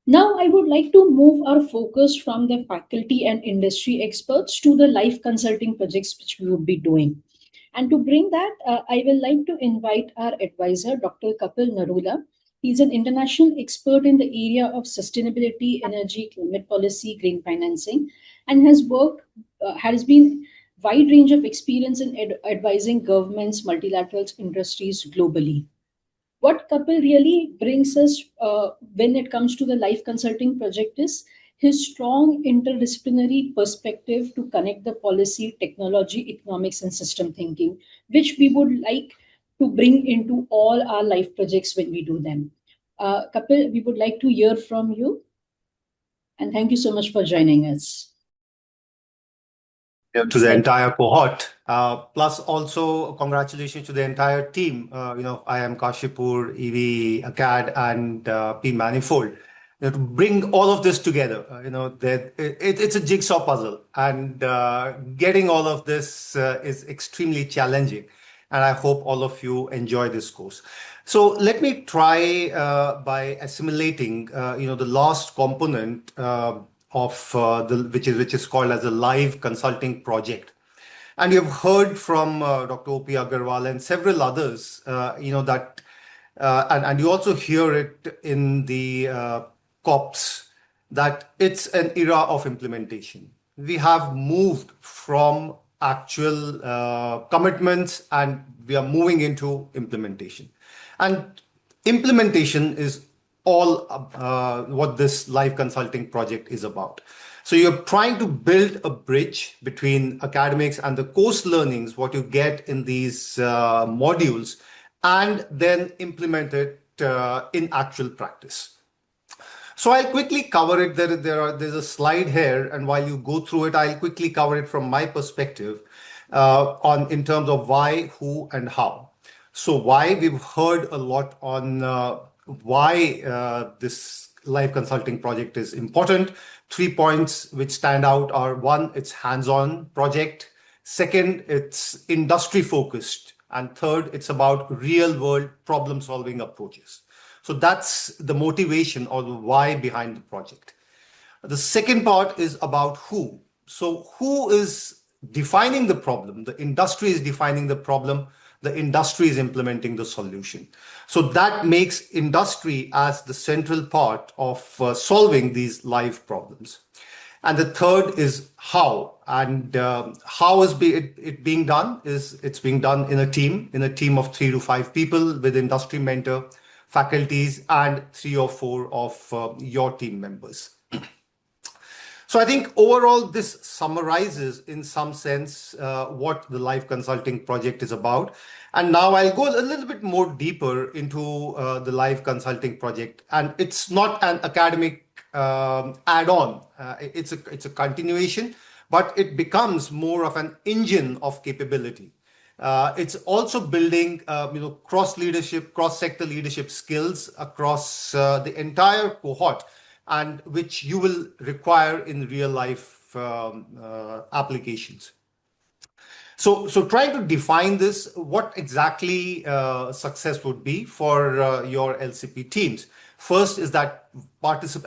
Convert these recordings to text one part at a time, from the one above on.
Now, I would like to move our focus from the faculty and industry experts to the life consulting projects which we would be doing. And to bring that, I will like to invite our advisor, Dr. Kapil Narula. He's an international expert in the area of sustainability, energy, climate policy, green financing, and has been wide range of experience in advising governments, multilateral industries globally. What Kapil really brings us when it comes to the life consulting project is his strong interdisciplinary perspective to connect the policy, technology, economics, and system thinking, which we would like to bring into all our life projects when we do them. Kapil, we would like to hear from you, and thank you so much for joining us. To the entire cohort. Plus also congratulations to the entire team. I am Kashipur, evACAD, and P Manifold. To bring all of this together, it's a jigsaw puzzle, and getting all of this is extremely challenging. And I hope all of you enjoy this course. So let me try by assimilating, the last component of which is called as a live consulting project. And you've heard from Dr. O.P. Agarwal and several others, that, and you also hear it in the COPs, that it's an era of implementation. We have moved from actual commitments and we are moving into implementation. And implementation is all what this live consulting project is about. So you're trying to build a bridge between academics and the course learnings, what you get in these modules, and then implement it in actual practice. So I'll quickly cover it. There's a slide here, and while you go through it, I'll quickly cover it from my perspective in terms of why, who, and how. So why, we've heard a lot on why this live consulting project is important. 3 points which stand out are: one, it's hands-on project; second, it's industry focused; and third, it's about real-world problem-solving approaches. So that's the motivation or the why behind the project. The second part is about who. So who is defining the problem? The industry is defining the problem. The industry is implementing the solution. So that makes industry as the central part of solving these live problems. And the third is how. And how is it being done? It's being done in a team of 3 to 5 people with industry mentor, faculties, and 3 or 4 of your team members. So I think overall this summarizes in some sense what the live consulting project is about. And now I'll go a little bit more deeper into the live consulting project. And it's not an academic add-on. It's a continuation, but it becomes more of an engine of capability. It's also building, cross-sector leadership skills across the entire cohort, and which you will require in real life applications. So trying to define this, what exactly success would be for your LCP teams. First is that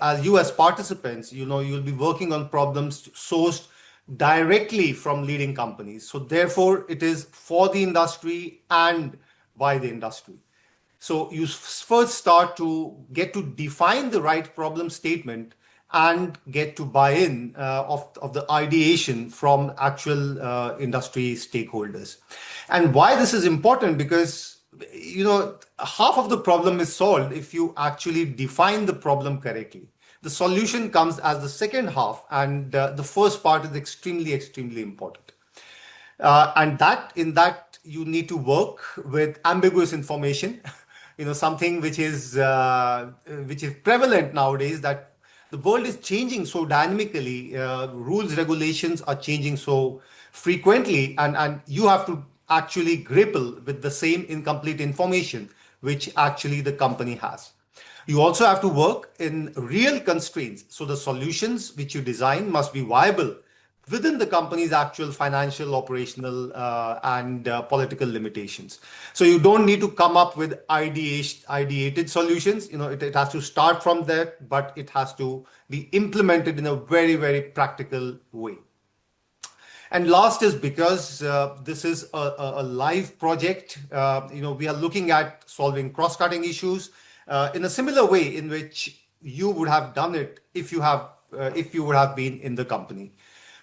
as you as participants, you'll be working on problems sourced directly from leading companies. So therefore, it is for the industry and by the industry. So you first start to get to define the right problem statement and get to buy-in of the ideation from actual industry stakeholders. And why this is important, because half of the problem is solved if you actually define the problem correctly. The solution comes as the second half, and the first part is extremely, extremely important. And in that you need to work with ambiguous information, something which is prevalent nowadays, that the world is changing so dynamically, rules, regulations are changing so frequently, and you have to actually grapple with the same incomplete information which actually the company has. You also have to work in real constraints. So the solutions which you design must be viable within the company's actual financial, operational, and political limitations. So you don't need to come up with ideated solutions. It has to start from there, but it has to be implemented in a very, very practical way. And last is because this is a live project. We are looking at solving cross-cutting issues in a similar way in which you would have done it if you would have been in the company.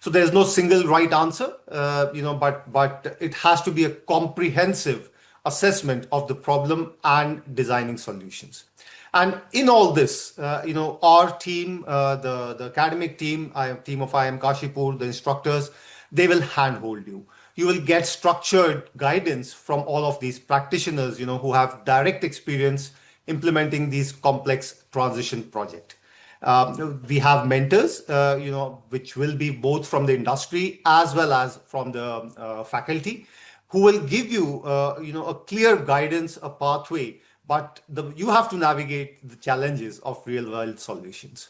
So there's no single right answer, but it has to be a comprehensive assessment of the problem and designing solutions. And in all this, our team, the academic team, team of IIM Kashipur, the instructors, they will handhold you. You will get structured guidance from all of these practitioners, who have direct experience implementing these complex transition projects. We have mentors, which will be both from the industry as well as from the faculty, who will give you, a clear guidance, a pathway, but you have to navigate the challenges of real world solutions.